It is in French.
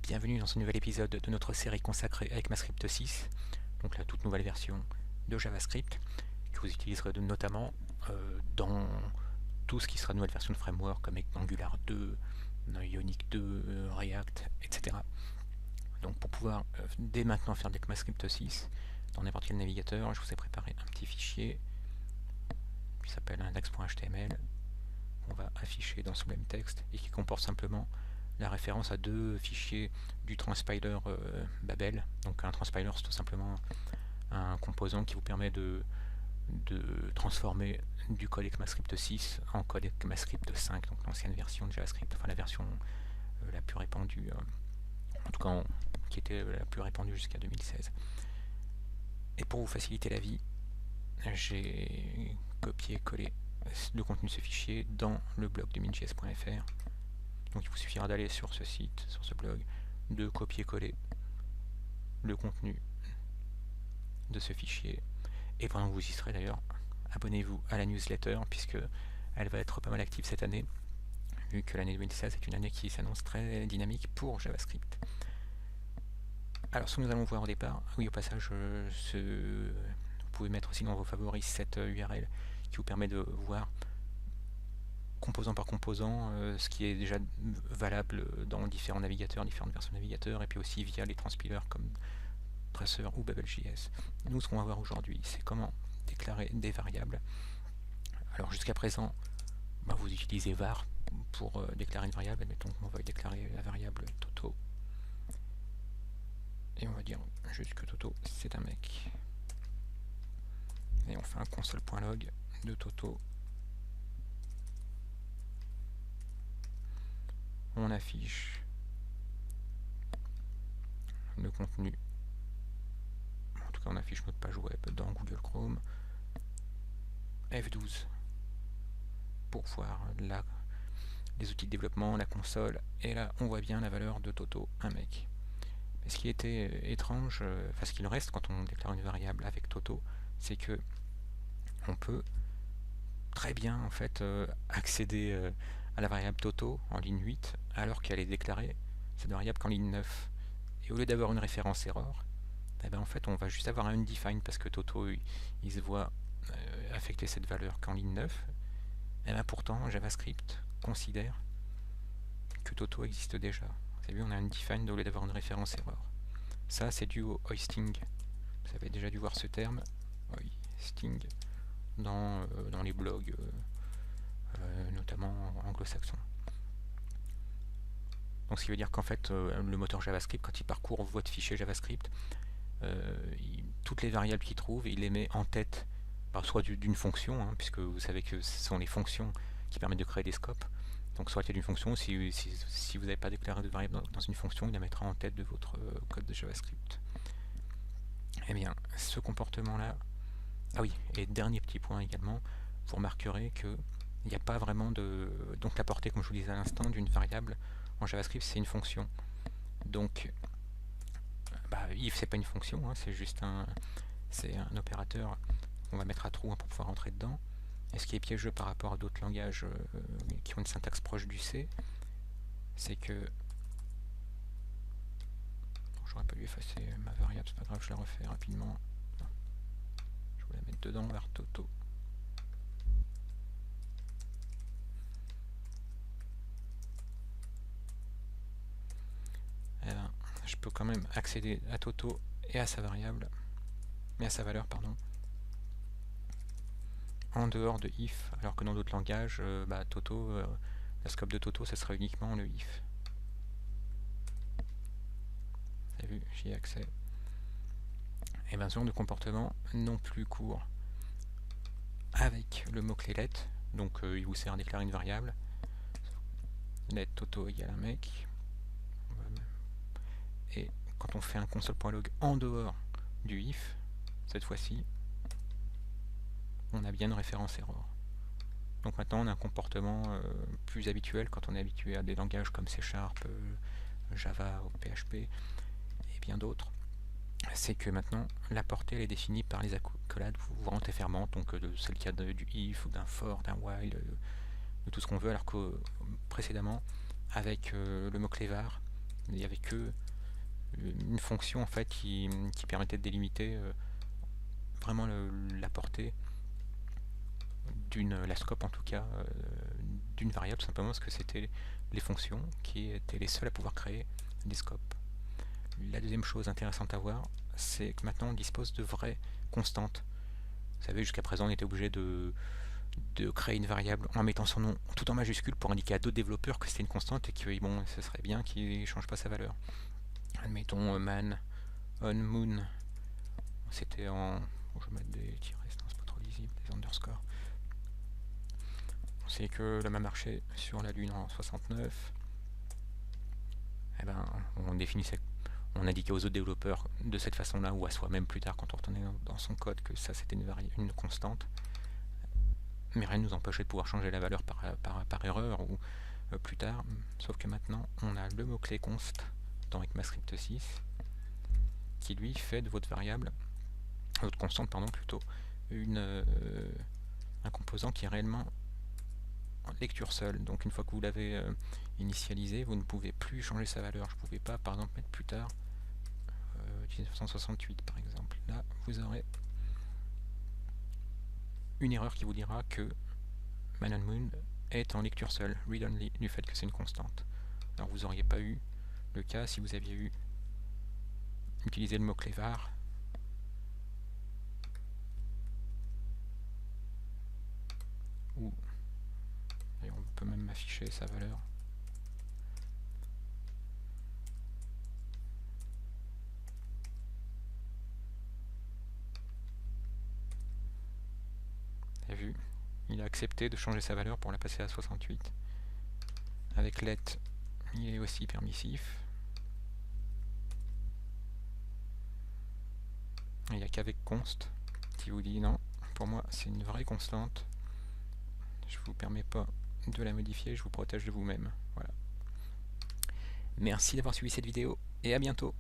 Bienvenue dans ce nouvel épisode de notre série consacrée à ECMAScript 6, donc la toute nouvelle version de JavaScript, que vous utiliserez notamment dans tout ce qui sera nouvelle version de framework comme Angular 2, Ionic 2, React, etc. Donc pour pouvoir dès maintenant faire de l'ECMAScript 6 dans n'importe quel navigateur, je vous ai préparé un petit fichier qui s'appelle index.html, qu'on va afficher dans ce même texte et qui comporte simplement la référence à deux fichiers du transpiler Babel. Donc un transpiler, c'est tout simplement un composant qui vous permet de transformer du code ECMAScript 6 en code ECMAScript 5, donc l'ancienne version de JavaScript, enfin la version la plus répandue, en tout cas qui était la plus répandue jusqu'à 2016. Et pour vous faciliter la vie, j'ai copié-collé le contenu de ce fichier dans le blog de min.js.fr. Donc il vous suffira d'aller sur ce site, sur ce blog, de copier-coller le contenu de ce fichier. Et pendant que vous y serez d'ailleurs, abonnez-vous à la newsletter, puisque elle va être pas mal active cette année, vu que l'année 2016 est une année qui s'annonce très dynamique pour JavaScript. Alors ce que nous allons voir au départ, oui au passage, vous pouvez mettre aussi dans vos favoris cette URL qui vous permet de voir composant par composant, ce qui est déjà valable dans différents navigateurs, différentes versions de navigateurs, et puis aussi via les transpilers comme Tracer ou Babel.js. Nous, ce qu'on va voir aujourd'hui, c'est comment déclarer des variables. Alors jusqu'à présent, vous utilisez var pour déclarer une variable. Admettons qu'on va déclarer la variable Toto. Et on va dire juste que Toto, c'est un mec. Et on fait un console.log de Toto. On affiche le contenu, en tout cas on affiche notre page web dans Google Chrome, F12 pour voir là les outils de développement, la console, et là on voit bien la valeur de Toto, un mec. Mais ce qui était étrange, enfin ce qu'il reste quand on déclare une variable avec Toto, c'est que on peut très bien en fait accéder à la variable Toto en ligne 8 alors qu'elle est déclarée cette variable qu'en ligne 9. Et au lieu d'avoir une référence error, en fait on va juste avoir un undefined parce que Toto il se voit affecter cette valeur qu'en ligne 9. Et pourtant JavaScript considère que Toto existe déjà. Vous avez vu, on a un undefined au lieu d'avoir une référence error. Ça c'est dû au hoisting. Vous avez déjà dû voir ce terme, hoisting, dans les blogs, notamment anglo-saxons. Donc ce qui veut dire qu'en fait, le moteur JavaScript, quand il parcourt votre fichier JavaScript, toutes les variables qu'il trouve, il les met en tête, soit d'une fonction, puisque vous savez que ce sont les fonctions qui permettent de créer des scopes. Donc soit il y a d'une fonction, si vous n'avez pas déclaré de variable dans une fonction, il la mettra en tête de votre code de JavaScript. Eh bien, ce comportement-là... Ah oui, et dernier petit point également, vous remarquerez que il n'y a pas vraiment de... Donc la portée, comme je vous disais à l'instant, d'une variable en JavaScript, c'est une fonction. Donc, if, c'est pas une fonction, c'est juste c'est un opérateur qu'on va mettre à trou pour pouvoir entrer dedans. Et ce qui est piégeux par rapport à d'autres langages qui ont une syntaxe proche du C, c'est que... J'aurais pas dû effacer ma variable, c'est pas grave, je la refais rapidement. Non. Je vais la mettre dedans, var Toto. Je peux quand même accéder à Toto et à sa variable, mais à sa valeur, pardon, en dehors de if, alors que dans d'autres langages, Toto, la scope de Toto, ça sera uniquement le if. Vous avez vu, j'y ai accès. Et bien, ce genre de comportement non plus court avec le mot-clé let, donc il vous sert à déclarer une variable. Let Toto égale un mec. Et quand on fait un console.log en dehors du if, cette fois-ci, on a bien une référence error. Donc maintenant on a un comportement plus habituel quand on est habitué à des langages comme C#, Java ou PHP et bien d'autres. C'est que maintenant la portée elle est définie par les accolades courantes et fermantes, donc c'est le cas du if ou d'un for, d'un while, de tout ce qu'on veut, alors que précédemment avec le mot-clé var, Il n'y avait que une fonction en fait qui permettait de délimiter vraiment la portée la scope en tout cas, d'une variable, tout simplement parce que c'était les fonctions qui étaient les seules à pouvoir créer des scopes. La deuxième chose intéressante à voir, c'est que maintenant on dispose de vraies constantes. Vous savez, jusqu'à présent on était obligé de créer une variable en mettant son nom tout en majuscule pour indiquer à d'autres développeurs que c'était une constante et que bon, ce serait bien qu'il ne change pas sa valeur. Admettons man, on, moon, c'était en... Bon, je vais mettre des tirets, sinon c'est pas trop lisible, des underscores. On sait que le même marché sur la Lune en 69. Eh ben, on indiquait aux autres développeurs de cette façon-là, ou à soi-même plus tard quand on retournait dans son code que ça c'était une constante. Mais rien ne nous empêchait de pouvoir changer la valeur par erreur ou plus tard. Sauf que maintenant, on a le mot-clé const dans ECMAScript 6 qui lui fait de votre variable, votre constante pardon plutôt, un composant qui est réellement en lecture seule. Donc une fois que vous l'avez initialisé, vous ne pouvez plus changer sa valeur. Je ne pouvais pas par exemple mettre plus tard 1968 par exemple. Là, vous aurez une erreur qui vous dira que Man on Moon est en lecture seule, read only, du fait que c'est une constante. Alors vous n'auriez pas eu le cas si vous aviez utilisé le mot-clé var ou, et on peut même afficher sa valeur. Vous avez vu, il a accepté de changer sa valeur pour la passer à 68. Avec let, il est aussi permissif. Il n'y a qu'avec const qui vous dit non, pour moi c'est une vraie constante. Je ne vous permets pas de la modifier, je vous protège de vous-même. Voilà. Merci d'avoir suivi cette vidéo et à bientôt.